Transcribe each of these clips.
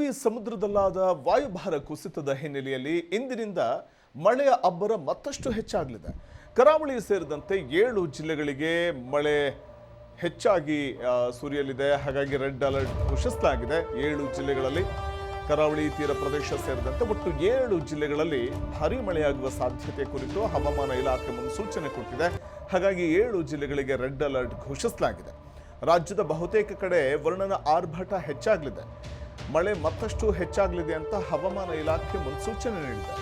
ಅರಬ್ಬಿ ಸಮುದ್ರದಲ್ಲಾದ ವಾಯುಭಾರ ಕುಸಿತದ ಹಿನ್ನೆಲೆಯಲ್ಲಿ ಇಂದಿನಿಂದ ಮಳೆಯ ಅಬ್ಬರ ಮತ್ತಷ್ಟು ಹೆಚ್ಚಾಗಲಿದೆ. ಕರಾವಳಿ ಸೇರಿದಂತೆ 7 ಜಿಲ್ಲೆಗಳಿಗೆ ಮಳೆ ಹೆಚ್ಚಾಗಿ ಸುರಿಯಲಿದೆ. ಹಾಗಾಗಿ ರೆಡ್ ಅಲರ್ಟ್ ಘೋಷಿಸಲಾಗಿದೆ. 7 ಜಿಲ್ಲೆಗಳಲ್ಲಿ ಕರಾವಳಿ ತೀರ ಪ್ರದೇಶ ಸೇರಿದಂತೆ ಒಟ್ಟು 7 ಜಿಲ್ಲೆಗಳಲ್ಲಿ ಭಾರೀ ಮಳೆಯಾಗುವ ಸಾಧ್ಯತೆ ಕುರಿತು ಹವಾಮಾನ ಇಲಾಖೆ ಮುನ್ಸೂಚನೆ ಕೊಟ್ಟಿದೆ. ಹಾಗಾಗಿ 7 ಜಿಲ್ಲೆಗಳಿಗೆ ರೆಡ್ ಅಲರ್ಟ್ ಘೋಷಿಸಲಾಗಿದೆ. ರಾಜ್ಯದ ಬಹುತೇಕ ಕಡೆ ವರ್ಣನ ಆರ್ಭಟ ಹೆಚ್ಚಾಗಲಿದೆ. ಮಳೆ ಮತ್ತಷ್ಟು ಹೆಚ್ಚಾಗಲಿದೆ ಅಂತ ಹವಾಮಾನ ಇಲಾಖೆ ಮುನ್ಸೂಚನೆ ನೀಡಿದೆ.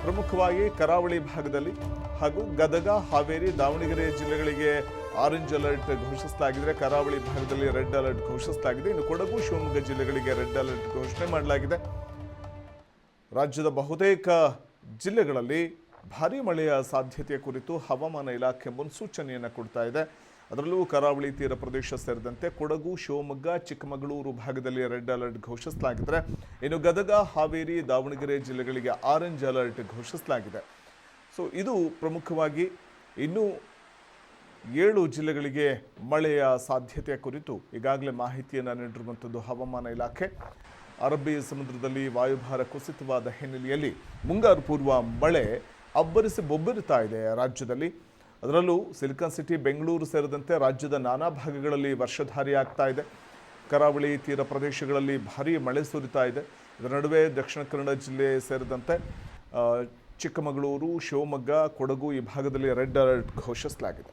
ಪ್ರಮುಖವಾಗಿ ಕರಾವಳಿ ಭಾಗದಲ್ಲಿ ಹಾಗೂ ಗದಗ, ಹಾವೇರಿ, ದಾವಣಗೆರೆ ಜಿಲ್ಲೆಗಳಿಗೆ ಆರೆಂಜ್ ಅಲರ್ಟ್ ಘೋಷಿಸಲಾಗಿದೆ. ಕರಾವಳಿ ಭಾಗದಲ್ಲಿ ರೆಡ್ ಅಲರ್ಟ್ ಘೋಷಿಸಲಾಗಿದೆ. ಇನ್ನು ಕೊಡಗು, ಶಿವಮೊಗ್ಗ ಜಿಲ್ಲೆಗಳಿಗೆ ರೆಡ್ ಅಲರ್ಟ್ ಘೋಷಣೆ ಮಾಡಲಾಗಿದೆ. ರಾಜ್ಯದ ಬಹುತೇಕ ಜಿಲ್ಲೆಗಳಲ್ಲಿ ಭಾರೀ ಮಳೆಯ ಸಾಧ್ಯತೆಯ ಕುರಿತು ಹವಾಮಾನ ಇಲಾಖೆ ಮುನ್ಸೂಚನೆಯನ್ನು ಕೊಡ್ತಾ ಇದೆ. ಅದರಲ್ಲೂ ಕರಾವಳಿ ತೀರ ಪ್ರದೇಶ ಸೇರಿದಂತೆ ಕೊಡಗು, ಶಿವಮೊಗ್ಗ, ಚಿಕ್ಕಮಗಳೂರು ಭಾಗದಲ್ಲಿ ರೆಡ್ ಅಲರ್ಟ್ ಘೋಷಿಸಲಾಗಿದೆ. ಇನ್ನು ಗದಗ, ಹಾವೇರಿ, ದಾವಣಗೆರೆ ಜಿಲ್ಲೆಗಳಿಗೆ ಆರೆಂಜ್ ಅಲರ್ಟ್ ಘೋಷಿಸಲಾಗಿದೆ. ಸೊ ಇದು ಪ್ರಮುಖವಾಗಿ ಇನ್ನು 7 ಜಿಲ್ಲೆಗಳಿಗೆ ಮಳೆಯ ಸಾಧ್ಯತೆಯ ಕುರಿತು ಈಗಾಗಲೇ ಮಾಹಿತಿಯನ್ನು ನೀಡಿರುವಂಥದ್ದು ಹವಾಮಾನ ಇಲಾಖೆ. ಅರಬ್ಬಿ ಸಮುದ್ರದಲ್ಲಿ ವಾಯುಭಾರ ಕುಸಿತವಾದ ಹಿನ್ನೆಲೆಯಲ್ಲಿ ಮುಂಗಾರು ಪೂರ್ವ ಮಳೆ ಅಬ್ಬರಿಸಿ ಬೊಬ್ಬರಿತಾ ಇದೆ ರಾಜ್ಯದಲ್ಲಿ. ಅದರಲ್ಲೂ ಸಿಲಿಕಾನ್ ಸಿಟಿ, ಬೆಂಗಳೂರು ಸೇರಿದಂತೆ ರಾಜ್ಯದ ನಾನಾ ಭಾಗಗಳಲ್ಲಿ ವರ್ಷಧಾರಿ ಆಗ್ತಾ ಇದೆ. ಕರಾವಳಿ ತೀರ ಪ್ರದೇಶಗಳಲ್ಲಿ ಭಾರೀ ಮಳೆ ಸುರಿತಾ ಇದೆ. ಇದರ ನಡುವೆ ದಕ್ಷಿಣ ಕನ್ನಡ ಜಿಲ್ಲೆ ಸೇರಿದಂತೆ ಚಿಕ್ಕಮಗಳೂರು, ಶಿವಮೊಗ್ಗ, ಕೊಡಗು ಈ ಭಾಗದಲ್ಲಿ ರೆಡ್ ಅಲರ್ಟ್ ಘೋಷಿಸಲಾಗಿದೆ.